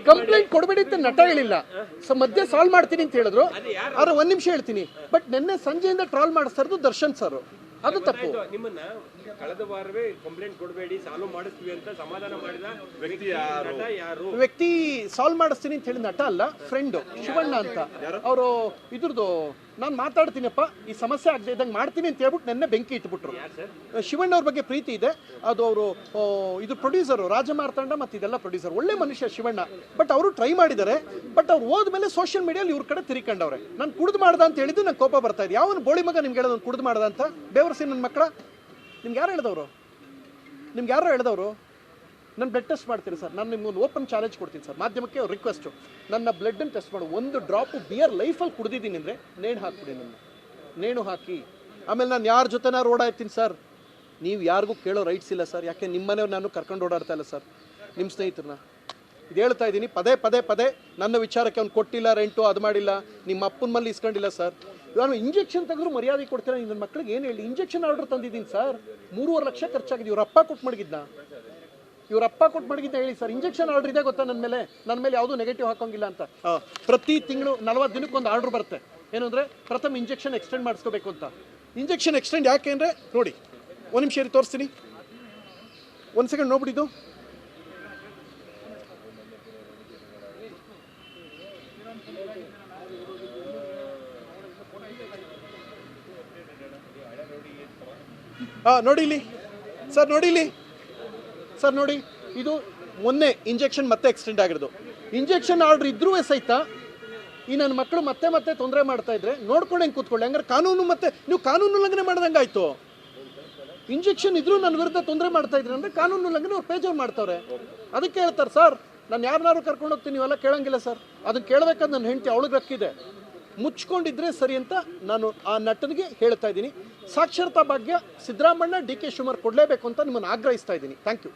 Complaint ಕೊಡಬೇಡಿ ಅಂತ ನಟ ಹೇಳಿಲ್ಲ. ಮಧ್ಯೆ ಸಾಲ್ವ್ ಮಾಡ್ತೀನಿ ಅಂತ ಹೇಳಿದ್ರು. ಆದ್ರೆ ಒಂದ್ ನಿಮಿಷ ಹೇಳ್ತೀನಿ. ಬಟ್ ನಿನ್ನೆ ಸಂಜೆಯಿಂದ ಟ್ರಾಲ್ ಮಾಡಿಸ್ತಾ ಇರೋದು ದರ್ಶನ್ ಸರ್, ಅದು ತಪ್ಪು. ನಿಮ್ಮನ್ನ ಕಳೆದ ವಾರವೇ ಕಂಪ್ಲೇಂಟ್ ಕೊಡಬೇಡಿ ಸಾಲ್ವ್ ಮಾಡಿಸ್ತೀವಿ ಅಂತ ಸಮಾಧಾನ ಮಾಡಿದ ವ್ಯಕ್ತಿ ಸಾಲ್ವ್ ಮಾಡಿಸ್ತೀನಿ ಅಂತ ಹೇಳಿ ನಟ ಅಲ್ಲ, ಫ್ರೆಂಡ್ ಶಿವಣ್ಣ ಅಂತ. ಅವರು ಇದ್ರದ್ದು ನಾನು ಮಾತಾಡ್ತೀನಪ್ಪ, ಈ ಸಮಸ್ಯೆ ಆಗದೆ ಇದ್ದಂಗೆ ಮಾಡ್ತೀನಿ ಅಂತ ಹೇಳ್ಬಿಟ್ಟು ನೆನ್ನೆ ಬೆಂಕಿ ಇಟ್ಬಿಟ್ರು. ಶಿವಣ್ಣ ಅವ್ರ ಬಗ್ಗೆ ಪ್ರೀತಿ ಇದೆ. ಅದು ಅವರು ಇದು ಪ್ರೊಡ್ಯೂಸರು ರಾಜಮಾರ್ತಾಂಡ ಮತ್ತು ಇದೆಲ್ಲ ಪ್ರೊಡ್ಯೂಸರ್, ಒಳ್ಳೆ ಮನುಷ್ಯ ಶಿವಣ್ಣ. ಬಟ್ ಅವರು ಟ್ರೈ ಮಾಡಿದ್ದಾರೆ. ಬಟ್ ಅವ್ರು ಹೋದ್ಮೇಲೆ ಸೋಷಿಯಲ್ ಮೀಡಿಯಲ್ಲಿ ಇವ್ರ ಕಡೆ ತಿರ್ಕೊಂಡವ್ರೆ. ನಾನು ಕುಡ್ದು ಮಾಡ್ದ ಅಂತ ಹೇಳಿದ್ದು ನಂಗೆ ಕೋಪ ಬರ್ತಾ ಇದೆ. ಯಾವನು ಬೋಳಿ ಮಗ ನಿಮ್ಗೆ ಹೇಳೋದು ಕುಡ್ದು ಮಾಡ್ದ ಅಂತ? ಬೇವರ್ಸಿ ನನ್ನ ಮಕ್ಕಳ, ನಿಮ್ಗೆ ಯಾರು ಹೇಳಿದವರು? ನಾನು ಬ್ಲಡ್ ಟೆಸ್ಟ್ ಮಾಡ್ತೀನಿ ಸರ್. ನಾನು ನಿಮ್ಗೊಂದು ಓಪನ್ ಚಾಲೆಂಜ್ ಕೊಡ್ತೀನಿ ಸರ್, ಮಾಧ್ಯಮಕ್ಕೆ ರಿಕ್ವೆಸ್ಟು. ನನ್ನ ಬ್ಲಡ್ಡನ್ನು ಟೆಸ್ಟ್ ಮಾಡು. ಒಂದು ಡ್ರಾಪು ಬಿಯರ್ ಲೈಫಲ್ಲಿ ಕುಡ್ದಿದ್ದೀನಿ ಅಂದರೆ ನೇಣು ಹಾಕ್ಬಿಡಿ, ನೇಣು ಹಾಕಿ. ಆಮೇಲೆ ನಾನು ಯಾರ ಜೊತೆನಾರು ಓಡಾಡ್ತೀನಿ ಸರ್, ನೀವು ಯಾರಿಗೂ ಕೇಳೋ ರೈಟ್ಸ್ ಇಲ್ಲ ಸರ್. ಯಾಕೆ ನಿಮ್ಮನೆ ನಾನು ಕರ್ಕೊಂಡು ಓಡಾಡ್ತಾ ಇಲ್ಲ ಸರ್, ನಿಮ್ಮ ಸ್ನೇಹಿತರನ್ನ. ಇದು ಹೇಳ್ತಾ ಇದ್ದೀನಿ ಪದೇ. ನನ್ನ ವಿಚಾರಕ್ಕೆ ಅವ್ನು ಕೊಟ್ಟಿಲ್ಲ ರೆಂಟು, ಅದು ಮಾಡಿಲ್ಲ, ನಿಮ್ಮ ಅಪ್ಪನ ಮೇಲೆ ಇಸ್ಕೊಂಡಿಲ್ಲ ಸರ್. ನಾನು ಇಂಜೆಕ್ಷನ್ ತೆಗೆದ್ರು ಮರ್ಯಾದೆ ಕೊಡ್ತೀರಾ? ನನ್ನ ಮಕ್ಕಳಿಗೆ ಏನು ಹೇಳಿ? ಇಂಜೆಕ್ಷನ್ ಆರ್ಡರ್ ತಂದಿದ್ದೀನಿ ಸರ್, 3.5 ಲಕ್ಷ ಖರ್ಚಾಗಿದೆ. ಇವ್ರ ಅಪ್ಪ ಕೊಟ್ಟು ಮಡಗಿದ್ದ ಹೇಳಿ ಸರ್. ಇಂಜೆಕ್ಷನ್ ಆರ್ಡರ್ ಇದೆ ಗೊತ್ತಾ ನನ್ನ ಮೇಲೆ ಯಾವುದೂ ನೆಗೆಟಿವ್ ಹಾಕೋಂಗಿಲ್ಲ ಅಂತ. ಪ್ರತಿ ತಿಂಗಳು 40 ದಿನಕ್ಕೊಂದು ಆರ್ಡರ್ ಬರುತ್ತೆ. ಏನು ಅಂದರೆ ಪ್ರಥಮ ಇಂಜೆಕ್ಷನ್ ಎಕ್ಸ್ಟೆಂಡ್ ಮಾಡಿಸ್ಕೋಬೇಕು ಅಂತ. ಇಂಜೆಕ್ಷನ್ ಎಕ್ಸ್ಟೆಂಡ್ ಯಾಕೆ ಅಂದರೆ ನೋಡಿ, ಒಂದು ನಿಮಿಷ ತೋರಿಸ್ತೀನಿ, ಒಂದು ಸೆಕೆಂಡ್ ನೋಡ್ಬಿಟ್ಟಿದ್ದು. ನೋಡಿ ಸರ್, ನೋಡಿ ಇದು ಮೊನ್ನೆ ಇಂಜೆಕ್ಷನ್ ಮತ್ತೆ ಎಕ್ಸ್ಟೆಂಡ್ ಆಗಿರೋದು. ಇಂಜೆಕ್ಷನ್ ಆರ್ಡರ್ ಇದ್ರೂ ಸಹಿತ ಈ ನನ್ನ ಮಕ್ಕಳು ಮತ್ತೆ ತೊಂದರೆ ಮಾಡ್ತಾ ಇದ್ರೆ ನೋಡ್ಕೊಂಡು ಹೆಂಗೆ ಕೂತ್ಕೊಳ್ಳಿ? ಹಂಗಾರೆ ನೀವು ಕಾನೂನು ಉಲ್ಲಂಘನೆ ಮಾಡ್ದಂಗೆ ಆಯ್ತು. ಇಂಜೆಕ್ಷನ್ ಇದ್ರೂ ನನ್ನ ವಿರುದ್ಧ ತೊಂದರೆ ಮಾಡ್ತಾ ಇದ್ರೆ ಅಂದರೆ ಕಾನೂನು ಉಲ್ಲಂಘನೆ ಅವ್ರು ಪೇಜ್ ಮಾಡ್ತಾರೆ. ಅದಕ್ಕೆ ಹೇಳ್ತಾರೆ ಸರ್, ನಾನು ಯಾರನ್ನಾರು ಕರ್ಕೊಂಡು ಹೋಗ್ತೀನಿ, ನೀವೆಲ್ಲ ಕೇಳಂಗಿಲ್ಲ ಸರ್. ಅದನ್ನು ಕೇಳಬೇಕಾದ್ರೆ ನನ್ನ ಹೆಂಡತಿ ಅವಳಿಗೆ ರಕ್ಕಿದೆ, ಮುಚ್ಕೊಂಡಿದ್ರೆ ಸರಿ ಅಂತ ನಾನು ಆ ನಟನಿಗೆ ಹೇಳ್ತಾ ಇದ್ದೀನಿ. ಸಾಕ್ಷರತಾ ಭಾಗ್ಯ ಸಿದ್ದರಾಮಣ್ಣ, ಡಿ ಕೆ ಶಿವಕುಮಾರ್ ಕೊಡಲೇಬೇಕು ಅಂತ ನಿಮ್ಮನ್ನು ಆಗ್ರಹಿಸ್ತಾ ಇದ್ದೀನಿ. Thank you.